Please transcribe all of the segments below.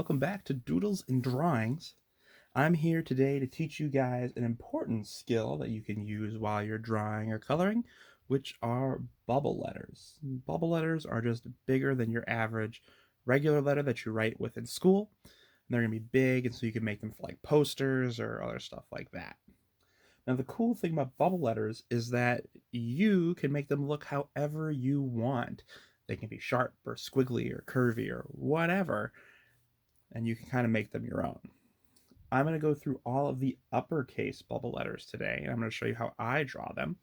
welcome back to Doodles and Drawings. I'm here today to teach you guys an important skill that you can use while you're drawing or coloring, which are bubble letters. Bubble letters are just bigger than your average regular letter that you write with in school. They're going to be big, and so you can make them for like posters or other stuff like that. Now, the cool thing about bubble letters is that you can make them look however you want. They can be sharp or squiggly or curvy or whatever, and you can kind of make them your own. I'm going to go through all of the uppercase bubble letters today, and I'm going to show you how I draw them.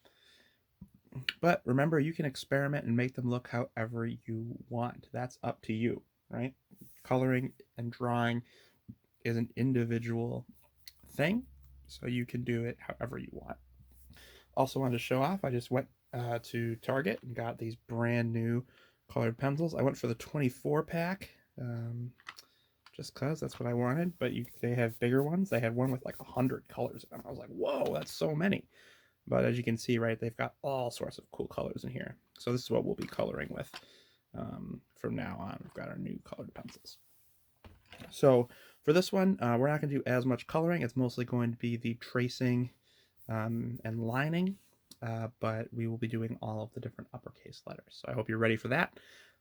But remember, you can experiment and make them look however you want. That's up to you, right? Coloring and drawing is an individual thing, so you can do it however you want. Also wanted to show off, I just went to Target and got these brand new colored pencils. I went for the 24 pack. Just because that's what I wanted, but they have bigger ones. They had one with like 100 colors in them. I was like, whoa, that's so many. But as you can see, right, they've got all sorts of cool colors in here. So this is what we'll be coloring with from now on. We've got our new colored pencils. So for this one, we're not going to do as much coloring. It's mostly going to be the tracing and lining, but we will be doing all of the different uppercase letters. So I hope you're ready for that.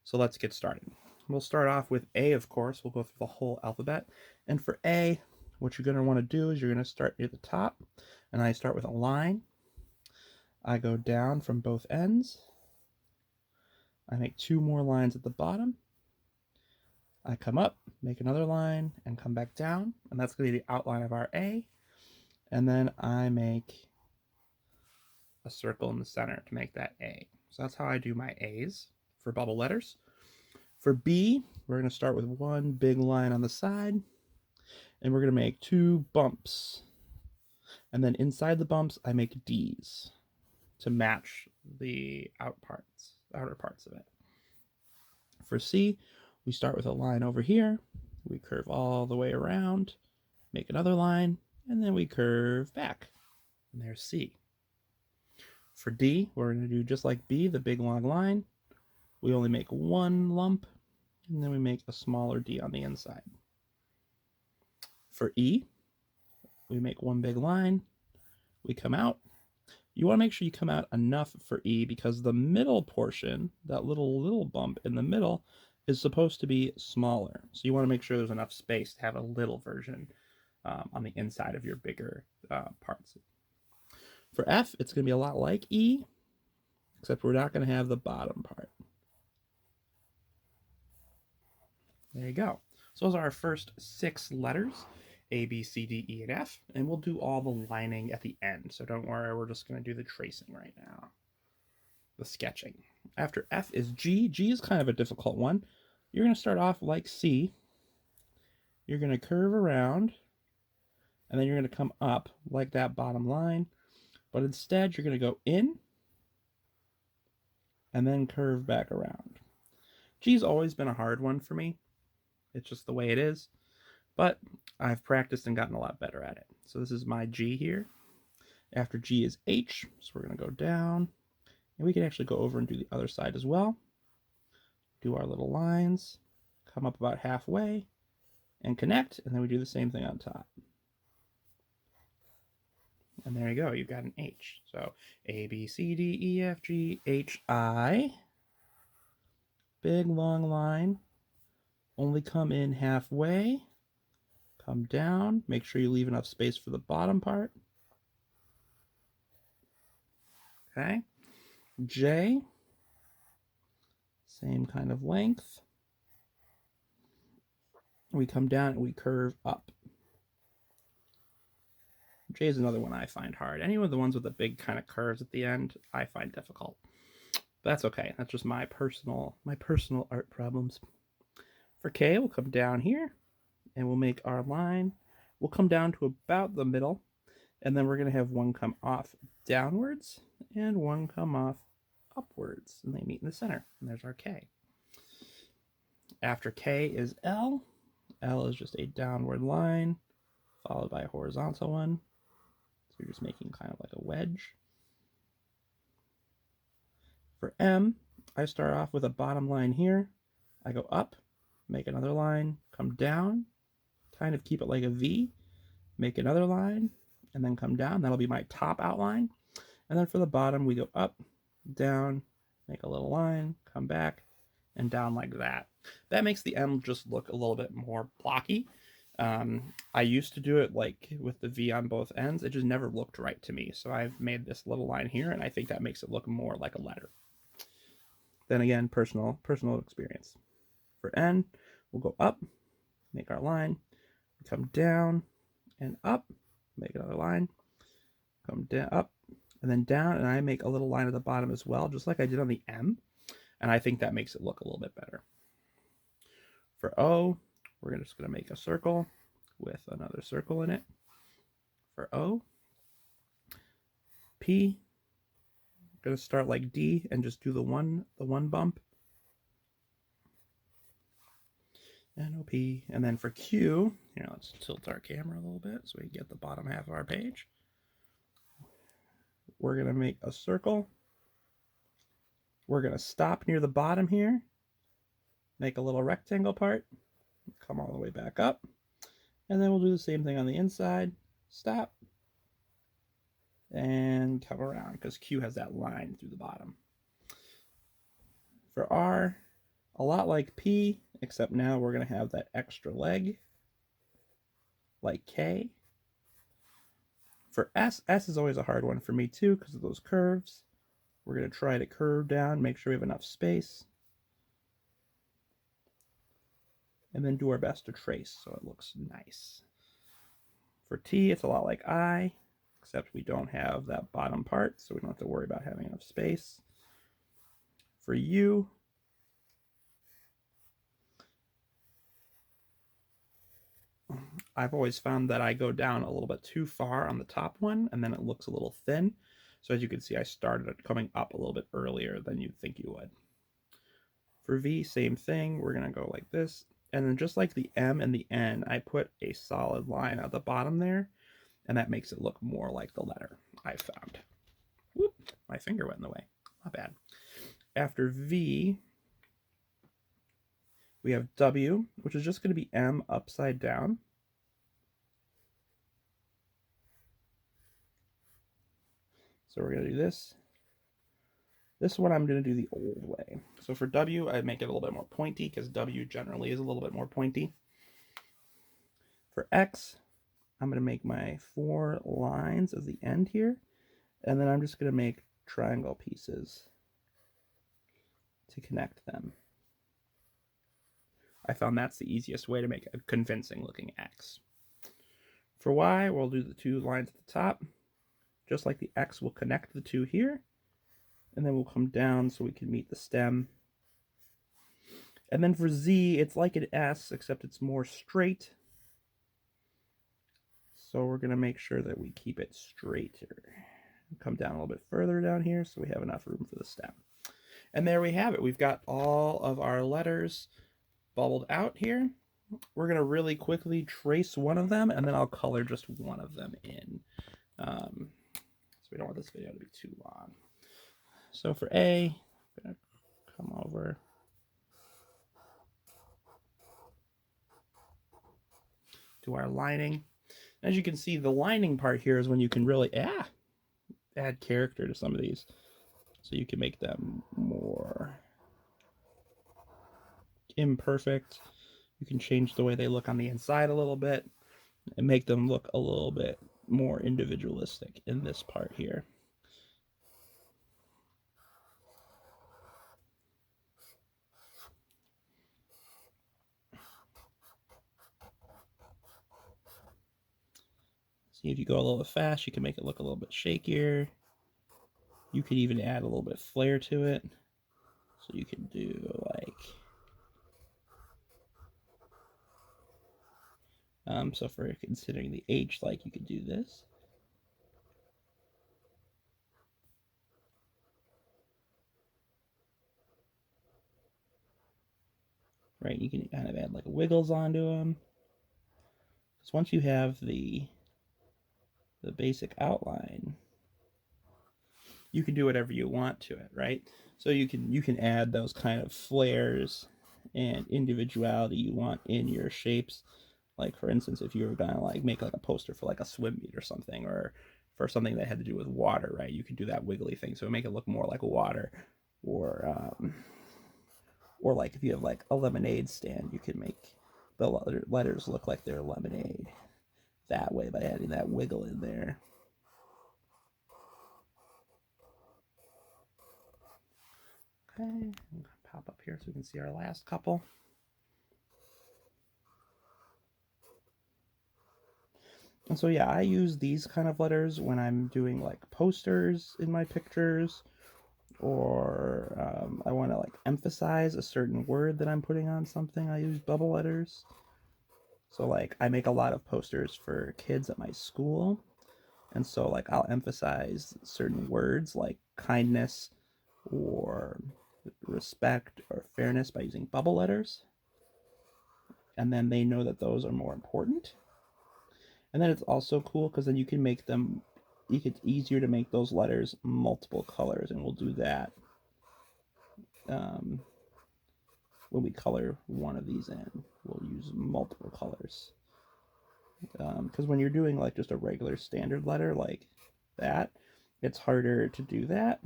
So let's get started. We'll start off with A, of course. We'll go through the whole alphabet. And for A, what you're going to want to do is you're going to start near the top. And I start with a line. I go down from both ends. I make 2 more lines at the bottom. I come up, make another line, and come back down. And that's going to be the outline of our A. And then I make a circle in the center to make that A. So that's how I do my A's for bubble letters. For B, we're going to start with one big line on the side, and we're going to make 2 bumps. And then inside the bumps, I make D's to match the outer parts of it. For C, we start with a line over here, we curve all the way around, make another line, and then we curve back. And there's C. For D, we're going to do just like B, the big long line. We only make 1 lump, and then we make a smaller D on the inside. For E, we make 1 big line, we come out. You want to make sure you come out enough for E because the middle portion, that little bump in the middle, is supposed to be smaller. So you want to make sure there's enough space to have a little version on the inside of your bigger parts. For F, it's going to be a lot like E, except we're not going to have the bottom part. There you go. So those are our first 6 letters, A, B, C, D, E, and F, and we'll do all the lining at the end. So don't worry, we're just going to do the tracing right now, the sketching. After F is G. G is kind of a difficult one. You're going to start off like C. You're going to curve around, and then you're going to come up like that bottom line, but instead you're going to go in and then curve back around. G's always been a hard one for me. It's just the way it is, but I've practiced and gotten a lot better at it. So this is my G here. After G is H, so we're going to go down, and we can actually go over and do the other side as well. Do our little lines, come up about halfway, and connect, and then we do the same thing on top. And there you go, you've got an H. So A, B, C, D, E, F, G, H, I. Big long line. Only come in halfway, come down, make sure you leave enough space for the bottom part. Okay, J, same kind of length. We come down and we curve up. J is another one I find hard. Any of the ones with the big kind of curves at the end, I find difficult. But that's okay. That's just my personal art problems. For K, we'll come down here, and we'll make our line. We'll come down to about the middle, and then we're going to have one come off downwards, and one come off upwards, and they meet in the center, and there's our K. After K is L. L is just a downward line, followed by a horizontal one. So you're just making kind of like a wedge. For M, I start off with a bottom line here. I go up, make another line, come down, kind of keep it like a V, make another line, and then come down. That'll be my top outline. And then for the bottom, we go up, down, make a little line, come back, and down like that. That makes the M just look a little bit more blocky. I used to do it like with the V on both ends. It just never looked right to me. So I've made this little line here, and I think that makes it look more like a letter. Then again, personal experience. For N, we'll go up, make our line, come down and up, make another line, come down, up, and then down, and I make a little line at the bottom as well, just like I did on the M, and I think that makes it look a little bit better. For O, we're just going to make a circle with another circle in it. For O, P, I'm going to start like D and just do the one bump. And OP, and then for Q, here, let's tilt our camera a little bit so we get the bottom half of our page. We're going to make a circle. We're going to stop near the bottom here, make a little rectangle part, come all the way back up, and then we'll do the same thing on the inside, stop, and come around, because Q has that line through the bottom. For R, a lot like P, except now we're going to have that extra leg, like K. For S, S is always a hard one for me too, because of those curves. We're going to try to curve down, make sure we have enough space, and then do our best to trace so it looks nice. For T, it's a lot like I, except we don't have that bottom part, so we don't have to worry about having enough space. For U, I've always found that I go down a little bit too far on the top one, and then it looks a little thin. So as you can see, I started coming up a little bit earlier than you'd think you would. For V, same thing. We're going to go like this. And then just like the M and the N, I put a solid line at the bottom there, and that makes it look more like the letter I found. Whoop, my finger went in the way. Not bad. After V, we have W, which is just going to be M upside down. So we're going to do this. This one I'm going to do the old way. So for W, I make it a little bit more pointy, because W generally is a little bit more pointy. For X, I'm going to make my 4 lines at the end here, and then I'm just going to make triangle pieces to connect them. I found that's the easiest way to make a convincing looking X. For Y, we'll do the 2 lines at the top. Just like the X, we'll connect the 2 here, and then we'll come down so we can meet the stem. And then for Z, it's like an S, except it's more straight. So we're going to make sure that we keep it straight here. Come down a little bit further down here so we have enough room for the stem. And there we have it. We've got all of our letters bubbled out here. We're going to really quickly trace one of them, and then I'll color just one of them in. So we don't want this video to be too long. So for A, I'm going to come over. To our lining. As you can see, the lining part here is when you can really add character to some of these. So you can make them more imperfect. You can change the way they look on the inside a little bit and make them look a little bit more individualistic in this part here. See, if you go a little bit fast, you can make it look a little bit shakier. You could even add a little bit of flair to it. So you can do like... so for considering the H, like you could do this. Right, you can kind of add like wiggles onto them. Because once you have the basic outline, you can do whatever you want to it, right? So you can add those kind of flares and individuality you want in your shapes. Like for instance, if you were gonna like make like a poster for like a swim meet or something, or for something that had to do with water, right? You could do that wiggly thing, so make it look more like water, or like if you have like a lemonade stand, you could make the letters look like they're lemonade that way by adding that wiggle in there. Okay, pop up here so we can see our last couple. And so yeah, I use these kind of letters when I'm doing like posters in my pictures, or I want to like emphasize a certain word that I'm putting on something. I use bubble letters. So like I make a lot of posters for kids at my school, and so like I'll emphasize certain words like kindness or respect or fairness by using bubble letters, and then they know that those are more important. And then it's also cool because then you can make them, it's easier to make those letters multiple colors, and we'll do that um, when we color one of these in. We'll use multiple colors. Because when you're doing like just a regular standard letter like that, it's harder to do that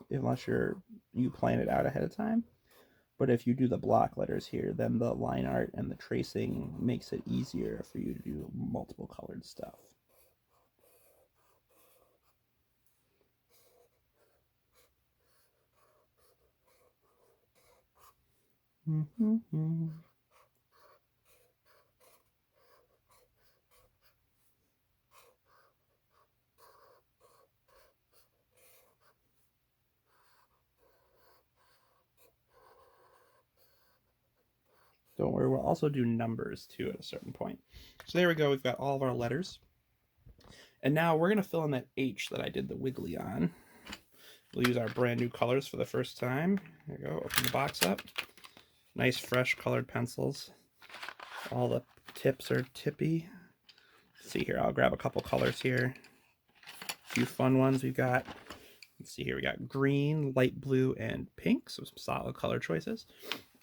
unless you plan it out ahead of time. But if you do the block letters here, then the line art and the tracing makes it easier for you to do multiple colored stuff. Mm-hmm. Don't worry, we'll also do numbers too at a certain point. So there we go, we've got all of our letters. And now we're going to fill in that H that I did the wiggly on. We'll use our brand new colors for the first time. There we go, open the box up. Nice fresh colored pencils. All the tips are tippy. Let's see here, I'll grab a couple colors here. A few fun ones we've got. Let's see here, we got green, light blue, and pink, so some solid color choices.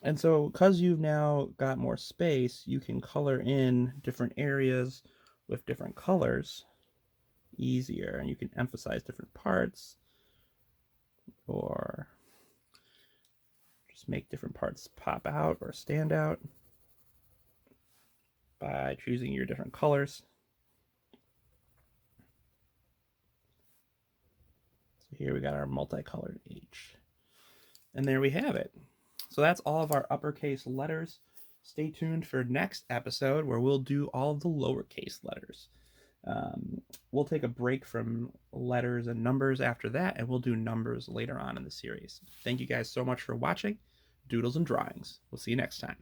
And so because you've now got more space, you can color in different areas with different colors easier, and you can emphasize different parts or just make different parts pop out or stand out by choosing your different colors. So here we got our multicolored H. And there we have it. So that's all of our uppercase letters. Stay tuned for next episode where we'll do all of the lowercase letters. We'll take a break from letters and numbers after that, and we'll do numbers later on in the series. Thank you guys so much for watching Doodles and Drawings. We'll see you next time.